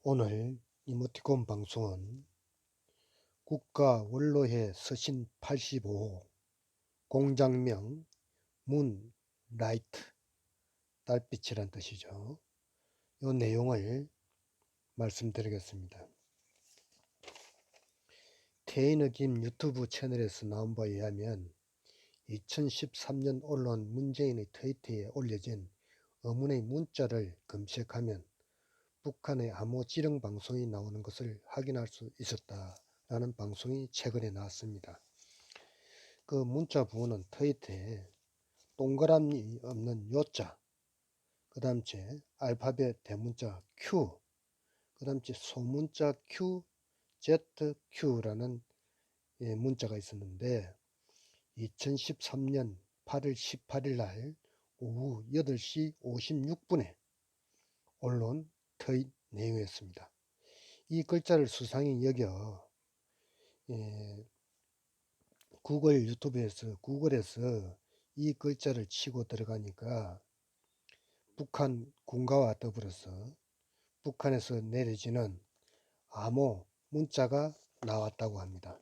오늘 이모티콘 방송은 국가 원로회 서신 85호 공장명 문 라이트 달빛이란 뜻이죠. 이 내용을 말씀드리겠습니다. 태인의 김 유튜브 채널에서 나온 바에 의하면 2013년 언론 문재인의 트위터에 올려진 의문의 문자를 검색하면 북한의 암호 지령 방송이 나오는 것을 확인할 수 있었다라는 방송이 최근에 나왔습니다. 그 문자 부호는 트위터에 동그라미 없는 요자, 그 다음째 알파벳 대문자 Q, 그 다음째 소문자 Q, ZQ라는 문자가 있었는데 2013년 8월 18일 날 오후 8시 56분에 언론 트윗 내용이었습니다. 이 글자를 수상히 여겨 구글에서 이 글자를 치고 들어가니까 북한 군가와 더불어서 북한에서 내려지는 암호 문자가 나왔다고 합니다.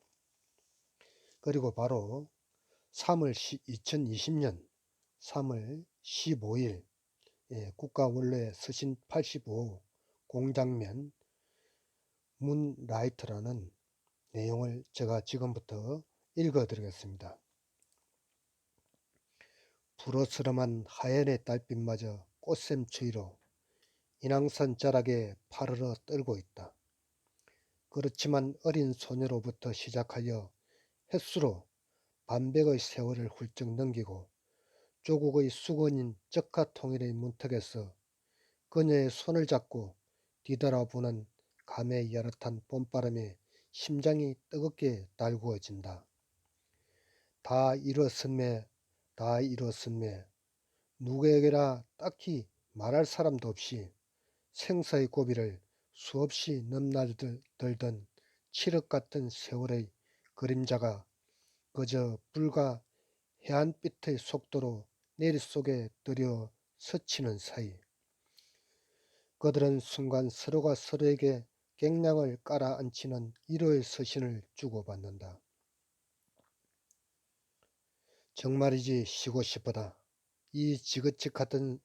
그리고 바로 2020년 3월 15일 국가원로회 서신 85 공장면 문라이트라는 내용을 제가 지금부터 읽어 드리겠습니다. 불어스름한 하얀의 달빛마저 꽃샘추위로 인왕산 자락에 파르르 떨고 있다. 그렇지만 어린 소녀로부터 시작하여 햇수로 반백의 세월을 훌쩍 넘기고 조국의 수건인 적화통일의 문턱에서 그녀의 손을 잡고 뒤돌아보는 감의 야릇한 봄바람에 심장이 뜨겁게 달구어진다. 다 이뤘음에 누구에게나 딱히 말할 사람도 없이 생사의 고비를 수없이 넘나들던 칠흑같은 세월의 그림자가 그저 불과 해안빛의 속도로 내리속에 들여 스치는 사이 그들은 순간 서로가 서로에게 갱량을 깔아앉히는 위로의 서신을 주고받는다. 정말이지 쉬고 싶어다. 이 지긋지긋한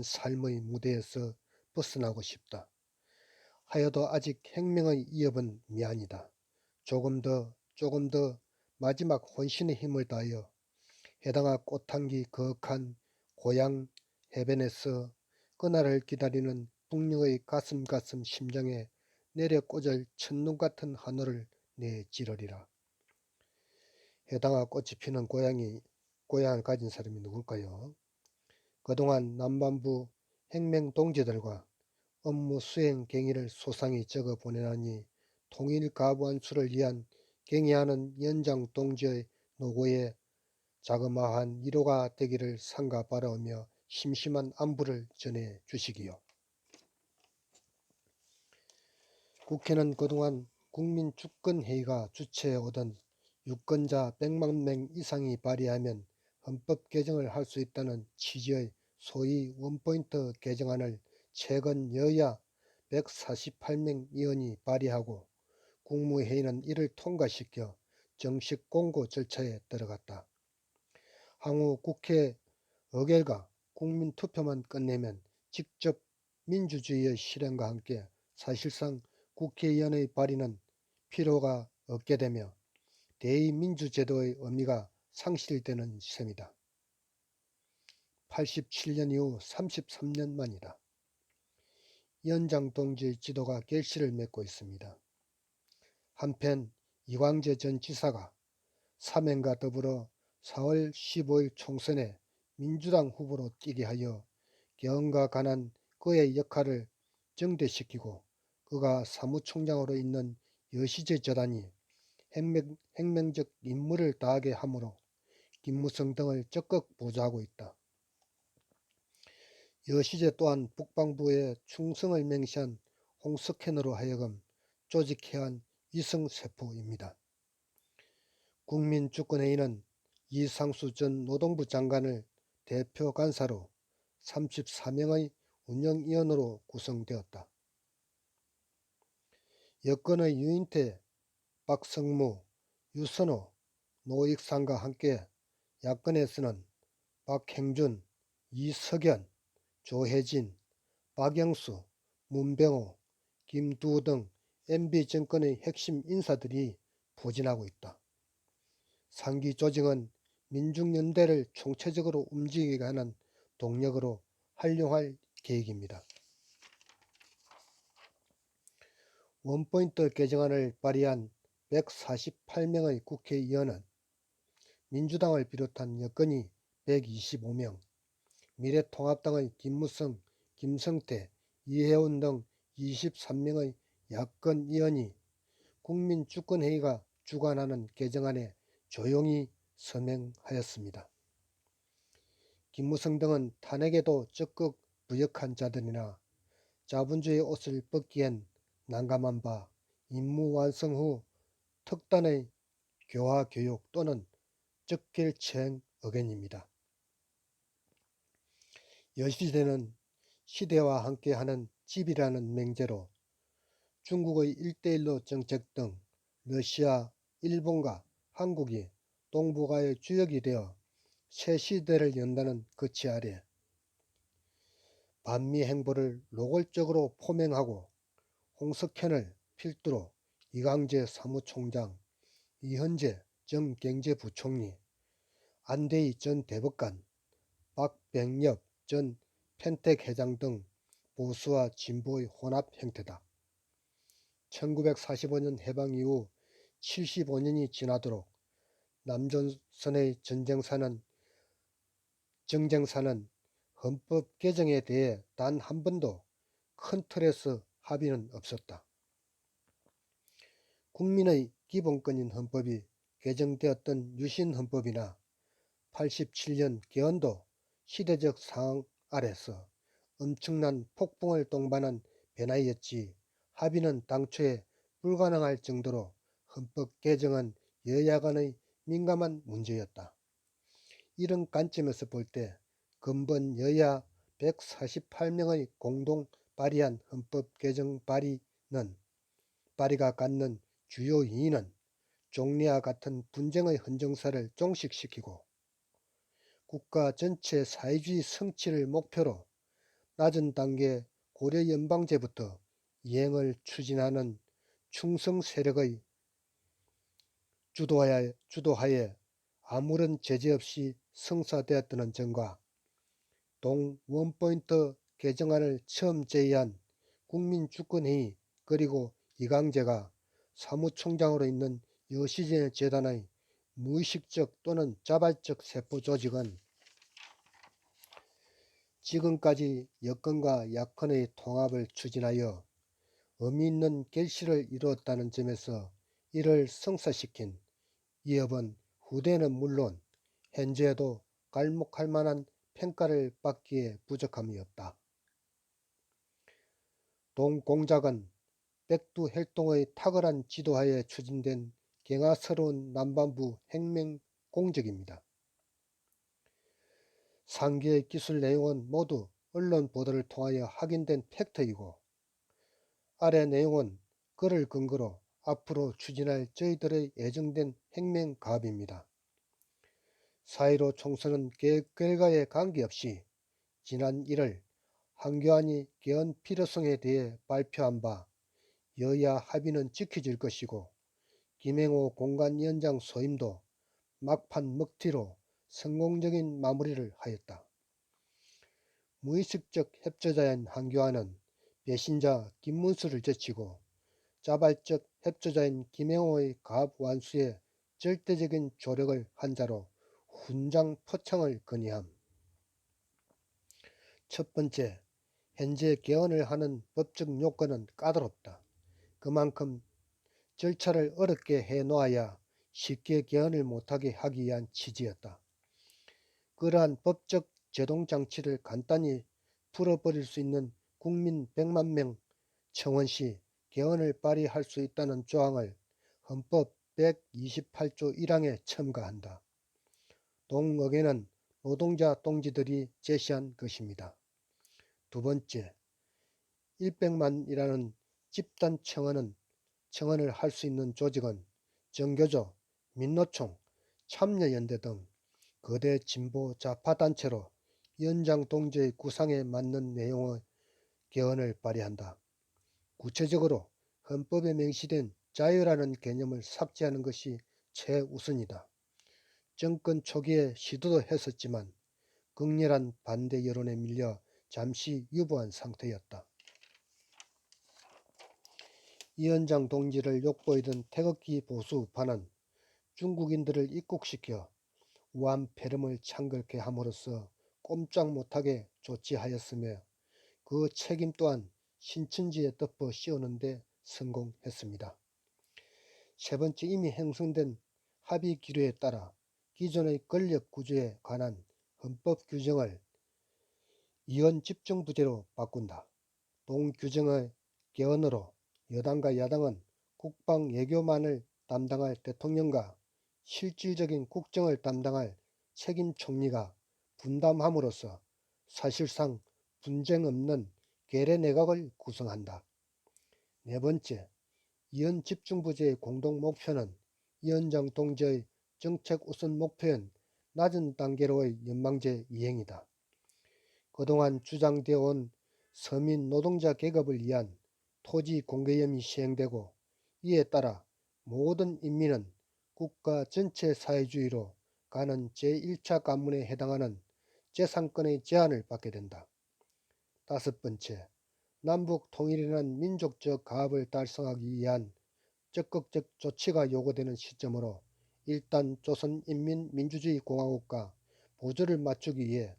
삶의 무대에서 벗어나고 싶다. 하여도 아직 생명의 위협은 미안이다. 조금 더 마지막 혼신의 힘을 다하여 해당아 꽃향기 거역한 고향 해변에서 그날을 기다리는 북녘의 가슴 심장에 내려 꽂을 첫눈 같은 하늘을 내지르리라. 해당아 꽃이 피는 고향을 가진 사람이 누굴까요? 그동안 남반부 혁명동지들과 업무 수행 경위를 소상히 적어 보내나니 통일 가부안수를 위한 경의하는 연장 동지의 노고에 자그마한 위로가 되기를 삼가 바라오며 심심한 안부를 전해 주시기요. 국회는 그동안 국민주권회의가 주최해 오던 유권자 100만 명 이상이 발의하면 헌법 개정을 할 수 있다는 취지의 소위 원포인트 개정안을 최근 여야 148명 의원이 발의하고 국무회의는 이를 통과시켜 정식 공고 절차에 들어갔다. 향후 국회 의결과 국민투표만 끝내면 직접 민주주의의 실현과 함께 사실상 국회의원의 발의는 필요가 없게 되며 대의민주제도의 의미가 상실되는 셈이다. 87년 이후 33년 만이다. 위원장 동지의 지도가 결실을 맺고 있습니다. 한편 이광재 전 지사가 사면과 더불어 4월 15일 총선에 민주당 후보로 뛰게 하여 경과 관한 그의 역할을 정대시키고 그가 사무총장으로 있는 여시제 재단이 혁명적 임무를 다하게 하므로 김무성 등을 적극 보조하고 있다. 여시제 또한 국방부의 충성을 맹세한 홍석현으로 하여금 조직해야 한 위성세포입니다. 국민주권회의는 이상수 전 노동부 장관을 대표 간사로 34명의 운영위원으로 구성되었다. 여권의 유인태, 박성무, 유선호, 노익상과 함께 야권에서는 박행준, 이석연, 조혜진, 박영수, 문병호, 김두호 등 MB 정권의 핵심 인사들이 포진하고 있다. 상기 조직은 민중연대를 총체적으로 움직이게 하는 동력으로 활용할 계획입니다. 원포인트 개정안을 발의한 148명의 국회의원은 민주당을 비롯한 여권이 125명, 미래통합당의 김무성, 김성태, 이혜원 등 23명의 야권 의원이 국민주권회의가 주관하는 개정안에 조용히 서명하였습니다. 김무성 등은 탄핵에도 적극 부역한 자들이나 자본주의 옷을 벗기엔 난감한 바 임무 완성 후 특단의 교화 교육 또는 적결처행 의견입니다. 여시대는 시대와 함께하는 집이라는 맹제로 중국의 일대일로 정책 등 러시아, 일본과 한국이 동북아의 주역이 되어 새 시대를 연다는 거치 아래 반미 행보를 노골적으로 포명하고 홍석현을 필두로 이광재 사무총장, 이현재 전 경제부총리, 안대희 전 대법관, 박병엽 전 펜텍 회장 등 보수와 진보의 혼합 형태다. 1945년 해방 이후 75년이 지나도록 남조선의 정쟁사는 헌법 개정에 대해 단 한 번도 큰 틀에서 합의는 없었다. 국민의 기본권인 헌법이 개정되었던 유신헌법이나 87년 개헌도 시대적 상황 아래서 엄청난 폭풍을 동반한 변화였지 합의는 당초에 불가능할 정도로 헌법 개정은 여야 간의 민감한 문제였다. 이런 관점에서 볼 때 근본 여야 148명의 공동 발의한 헌법 개정 발의가 갖는 주요 이유는 종래와 같은 분쟁의 헌정사를 종식시키고 국가 전체 사회주의 성취를 목표로 낮은 단계 고려 연방제부터 이행을 추진하는 충성 세력의 주도하에 아무런 제재 없이 성사되었다는 점과 원포인트 개정안을 처음 제의한 국민주권회의 그리고 이광재가 사무총장으로 있는 여시제 재단의 무의식적 또는 자발적 세포 조직은 지금까지 여권과 야권의 통합을 추진하여 의미 있는 결실을 이루었다는 점에서 이를 성사시킨 이업은 후대는 물론 현재에도 갈목할 만한 평가를 받기에 부족함이 없다. 동공작은 백두혈통의 탁월한 지도하에 추진된 경하스러운 남반부 혁명 공적입니다. 상기의 기술 내용은 모두 언론 보도를 통하여 확인된 팩트이고 아래 내용은 그를 근거로 앞으로 추진할 저희들의 예정된 혁명 가업입니다. 4.15 총선은 결과에 관계없이 지난 1월 황교안이 개헌 필요성에 대해 발표한 바 여야 합의는 지켜질 것이고 김행호 공관위원장 소임도 막판 먹튀로 성공적인 마무리를 하였다. 무의식적 협조자인 황교안은 배신자 김문수를 제치고 자발적 협조자인 김행호의 가업 완수에 절대적인 조력을 한 자로 훈장 포창을 건의함. 첫 번째, 현재 개헌을 하는 법적 요건은 까다롭다. 그만큼 절차를 어렵게 해놓아야 쉽게 개헌을 못하게 하기 위한 취지였다. 그러한 법적 제동장치를 간단히 풀어버릴 수 있는 국민 100만 명 청원 시 개헌을 발의할 수 있다는 조항을 헌법 128조 1항에 첨가한다. 동의회는 노동자 동지들이 제시한 것입니다. 두 번째, 100만이라는 집단 청원은 청원을 할 수 있는 조직은 정교조, 민노총, 참여연대 등 거대 진보 좌파 단체로 위원장 동지의 구상에 맞는 내용의 개헌을 발의한다. 구체적으로 헌법에 명시된 자유라는 개념을 삭제하는 것이 최우선이다. 정권 초기에 시도도 했었지만 극렬한 반대 여론에 밀려 잠시 유보한 상태였다. 위원장 동지를 욕보이던 태극기 보수 우파는 중국인들을 입국시켜 우한 폐렴을 창궐케 함으로써 꼼짝 못하게 조치하였으며 그 책임 또한 신천지에 덮어 씌우는 데 성공했습니다. 세 번째, 이미 형성된 합의 기류에 따라 기존의 권력 구조에 관한 헌법 규정을 이원 집중부제로 바꾼다. 동규정의 개헌으로 여당과 야당은 국방 외교만을 담당할 대통령과 실질적인 국정을 담당할 책임 총리가 분담함으로써 사실상 분쟁 없는 괴뢰 내각을 구성한다. 네 번째, 이원 집중부제의 공동 목표는 위원장 동지의 정책 우선 목표인 낮은 단계로의 연방제 이행이다. 그동안 주장되어 온 서민 노동자 계급을 위한 토지 공개념이 시행되고 이에 따라 모든 인민은 국가 전체 사회주의로 가는 제1차 관문에 해당하는 재산권의 제한을 받게 된다. 다섯 번째, 남북 통일이라는 민족적 가업을 달성하기 위한 적극적 조치가 요구되는 시점으로 일단 조선인민민주주의공화국과 보조를 맞추기 위해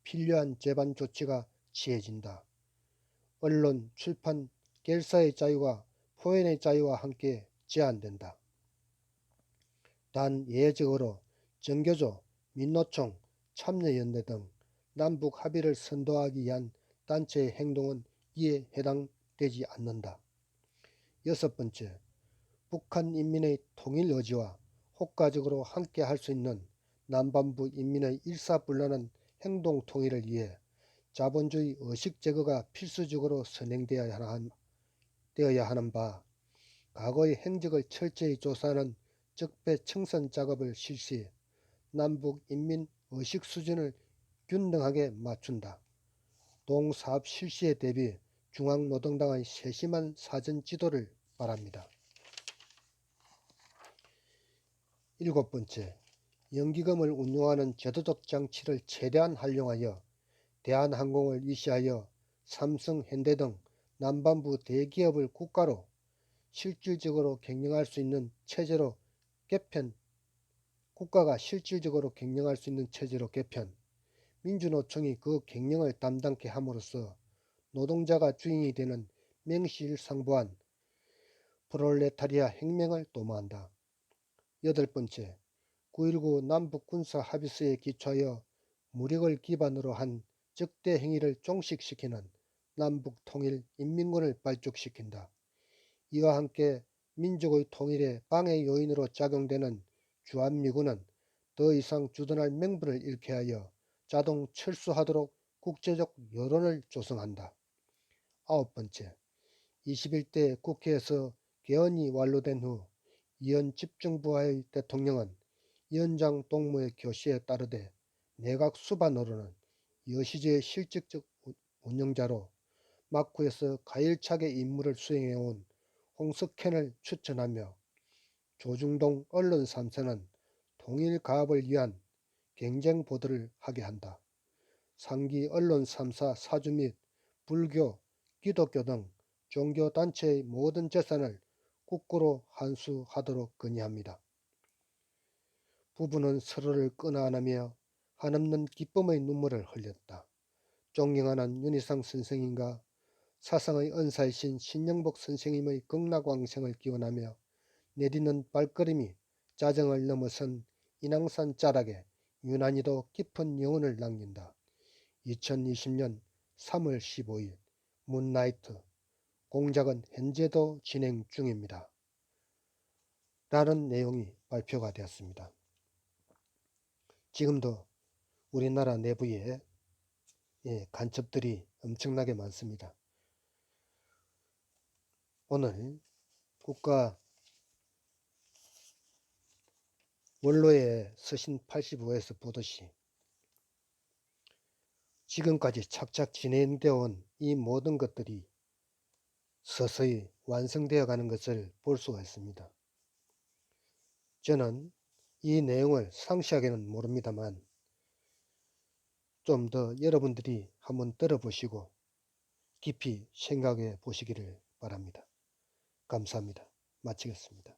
필요한 제반 조치가 취해진다. 언론, 출판, 결사의 자유와 표현의 자유와 함께 제한된다. 단 예외적으로 정교조, 민노총, 참여연대 등 남북 합의를 선도하기 위한 단체의 행동은 이에 해당되지 않는다. 여섯 번째, 북한 인민의 통일 의지와 효과적으로 함께 할 수 있는 남반부 인민의 일사불란한 행동 통일을 위해 자본주의 의식 제거가 필수적으로 선행되어야 하는 바, 과거의 행적을 철저히 조사하는 적폐청산 작업을 실시, 남북 인민 의식 수준을 균등하게 맞춘다. 동사업 실시에 대비 중앙노동당의 세심한 사전 지도를 바랍니다. 일곱 번째, 연기금을 운용하는 제도적 장치를 최대한 활용하여 대한항공을 위시하여 삼성, 현대 등 남반부 대기업을 국가로 실질적으로 경영할 수 있는 체제로 개편, 국가가 실질적으로 경영할 수 있는 체제로 개편, 민주노총이 그 경영을 담당케 함으로써 노동자가 주인이 되는 명실상부한 프롤레타리아 혁명을 도모한다. 여덟 번째, 9.19 남북군사합의서에 기초하여 무력을 기반으로 한 적대 행위를 종식시키는 남북통일 인민군을 발족시킨다. 이와 함께 민족의 통일에 방해 요인으로 작용되는 주한미군은 더 이상 주둔할 명분을 잃게 하여 자동 철수하도록 국제적 여론을 조성한다. 아홉 번째, 21대 국회에서 개헌이 완료된 후 이원 집중부하의 대통령은 위원장 동무의 교시에 따르되 내각 수반으로는 여시제의 실질적 운영자로 막후에서 가열차게 임무를 수행해온 홍석현을 추천하며 조중동 언론 3사는 통일 가업을 위한 경쟁 보도를 하게 한다. 상기 언론 3사 사주 및 불교, 기독교 등 종교단체의 모든 재산을 국고로 환수하도록 건의합니다. 부부는 서로를 끊어 안으며 한없는 기쁨의 눈물을 흘렸다. 존경하는 윤희상 선생님과 사상의 은사이신 신영복 선생님의 극락왕생을 기원하며 내딛는 발걸음이 자정을 넘어선 인왕산 자락에 유난히도 깊은 여운을 남긴다. 2020년 3월 15일 문나이트. 공작은 현재도 진행 중입니다. 라는 내용이 발표가 되었습니다. 지금도 우리나라 내부에 간첩들이 엄청나게 많습니다. 오늘 국가 원로의 서신 85에서 보듯이 지금까지 착착 진행되어 온 이 모든 것들이 서서히 완성되어 가는 것을 볼 수가 있습니다. 저는 이 내용을 상세하게는 모릅니다만 좀 더 여러분들이 한번 들어보시고 깊이 생각해 보시기를 바랍니다. 감사합니다. 마치겠습니다.